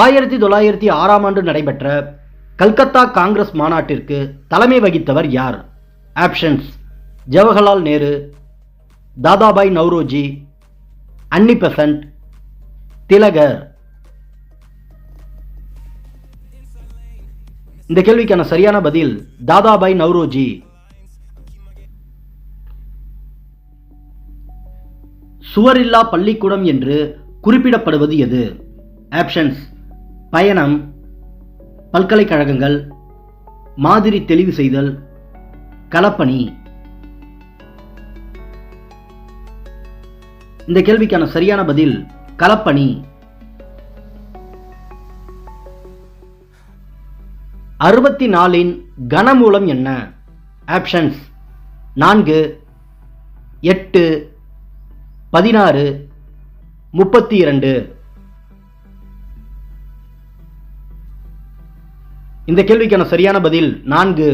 1906 நடைபெற்ற கல்கத்தா காங்கிரஸ் மாநாட்டிற்கு தலைமை வகித்தவர் யார்? ஆப்ஷன்ஸ்: ஜவஹர்லால் நேரு, தாதாபாய் நவ்ரோஜி, அன்னி பெசன்ட், திலகர். இந்த கேள்விக்கான சரியான பதில் தாதாபாய் நவ்ரோஜி. சுவரில்லா பள்ளிக்கூடம் என்று குறிப்பிடப்படுவது எது? ஆப்ஷன்ஸ்: பயணம், பல்கலைக்கழகங்கள், மாதிரி தெளிவு செய்தல், களப்பணி. இந்த கேள்விக்கான சரியான பதில் களப்பணி. 64 கனமூலம் என்ன? ஆப்ஷன்ஸ்: 4, 8, 16, 32. இந்த கேள்விக்கான சரியான பதில் 4.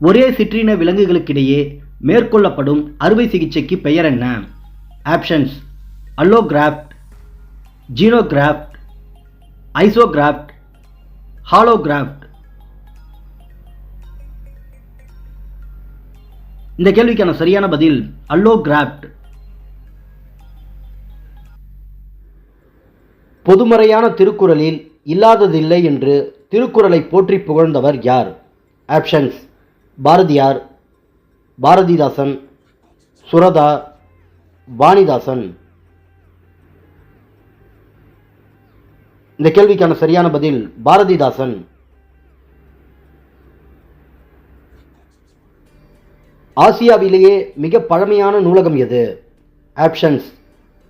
ஒரே சிற்றின விலங்குகளுக்கிடையே மேற்கொள்ளப்படும் அறுவை சிகிச்சைக்கு பெயர் என்ன? ஆப்ஷன்ஸ்: அல்லோகிராஃப்ட், ஜீனோகிராஃப்ட், ஐசோகிராஃப்ட், ஹாலோகிராஃப்ட். இந்த கேள்விக்கான சரியான பதில் அல்லோகிராஃப்ட். பொதுமறையான திருக்குறளில் இல்லாததில்லை என்று திருக்குறளை போற்றி புகழ்ந்தவர் யார்? ஆப்ஷன்ஸ்: பாரதியார், பாரதிதாசன், சுரதா, வாணிதாசன். இந்த கேள்விக்கான சரியான பதில் பாரதிதாசன். ஆசியாவிலேயே மிக பழமையான நூலகம் எது? ஆப்ஷன்ஸ்: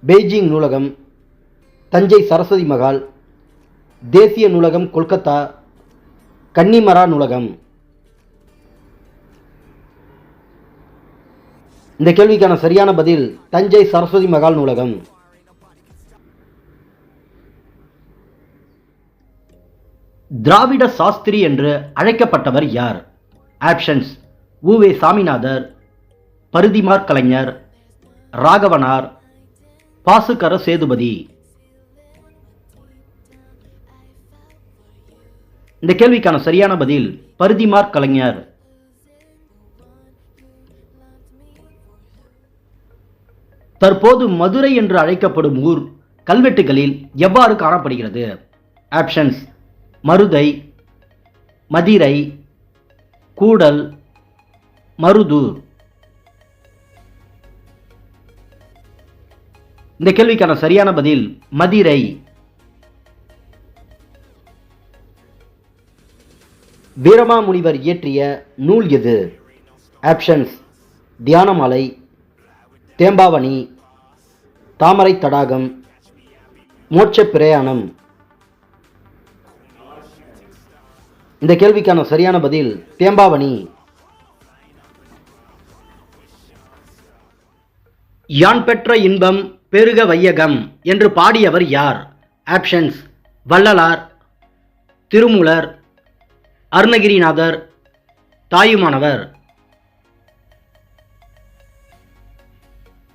பெய்ஜிங் நூலகம், தஞ்சை சரஸ்வதி மகால், தேசிய நூலகம் கொல்கத்தா, கன்னிமரா நூலகம். இந்த கேள்விக்கான சரியான பதில் தஞ்சை சரஸ்வதி மகால் நூலகம். திராவிட சாஸ்திரி என்று அழைக்கப்பட்டவர் யார்? ஆப்ஷன்ஸ்: உ.வே. சாமிநாதர், பரிதிமாற் கலைஞர், ராகவனார், பாசுகர சேதுபதி. இந்த கேள்விக்கான சரியான பதில் பரிதிமாற் கலைஞர். தற்போது மதுரை என்று அழைக்கப்படும் ஊர் கல்வெட்டுகளில் எவ்வாறு காணப்படுகிறது? ஆப்ஷன்ஸ்: மருதை, மதிரை, கூடல், மருதூர். இந்த கேள்விக்கான சரியான பதில் மதிரை. வீரமாமுனிவர் இயற்றிய நூல் எது? ஆப்ஷன்ஸ்: தியானமாலை, தேம்பாவணி, தாமரை தடாகம், மோட்ச பிரயாணம். இந்த கேள்விக்கான சரியான பதில் தேம்பாவணி. யான் பெற்ற இன்பம் பெருக வையகம் என்று பாடியவர் யார்? ஆப்ஷன்ஸ்: வள்ளலார், திருமூலர், அருணகிரிநாதர், தாயுமானவர்.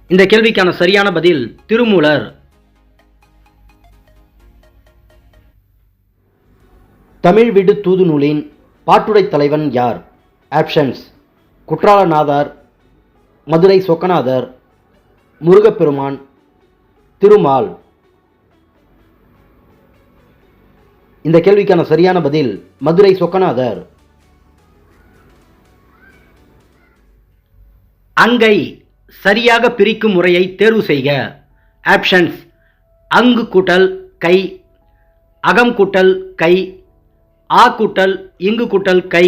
இந்த கேள்விக்கான சரியான பதில் திருமூலர். தமிழ் விடு தூது நூலின் பாட்டுடை தலைவன் யார்? ஆப்ஷன்ஸ்: குற்றாலநாதர், மதுரை சொக்கநாதர், முருகப்பெருமான், திருமால். இந்த கேள்விக்கான சரியான பதில் மதுரை சொக்கநாதர். அங்கை சரியாக பிரிக்கும் முறையை தேர்வு செய்க. ஆப்ஷன்ஸ்: அங்கு கூட்டல் கை, அகம் கூட்டல் கை, ஆ கூட்டல் இங்கு கூட்டல் கை,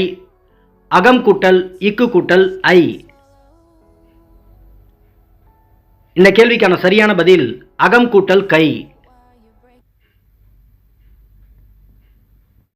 அகம் கூட்டல் இக்கு கூட்டல் ஐ. இந்த கேள்விக்கான சரியான பதில் அகம் கூட்டல் கை.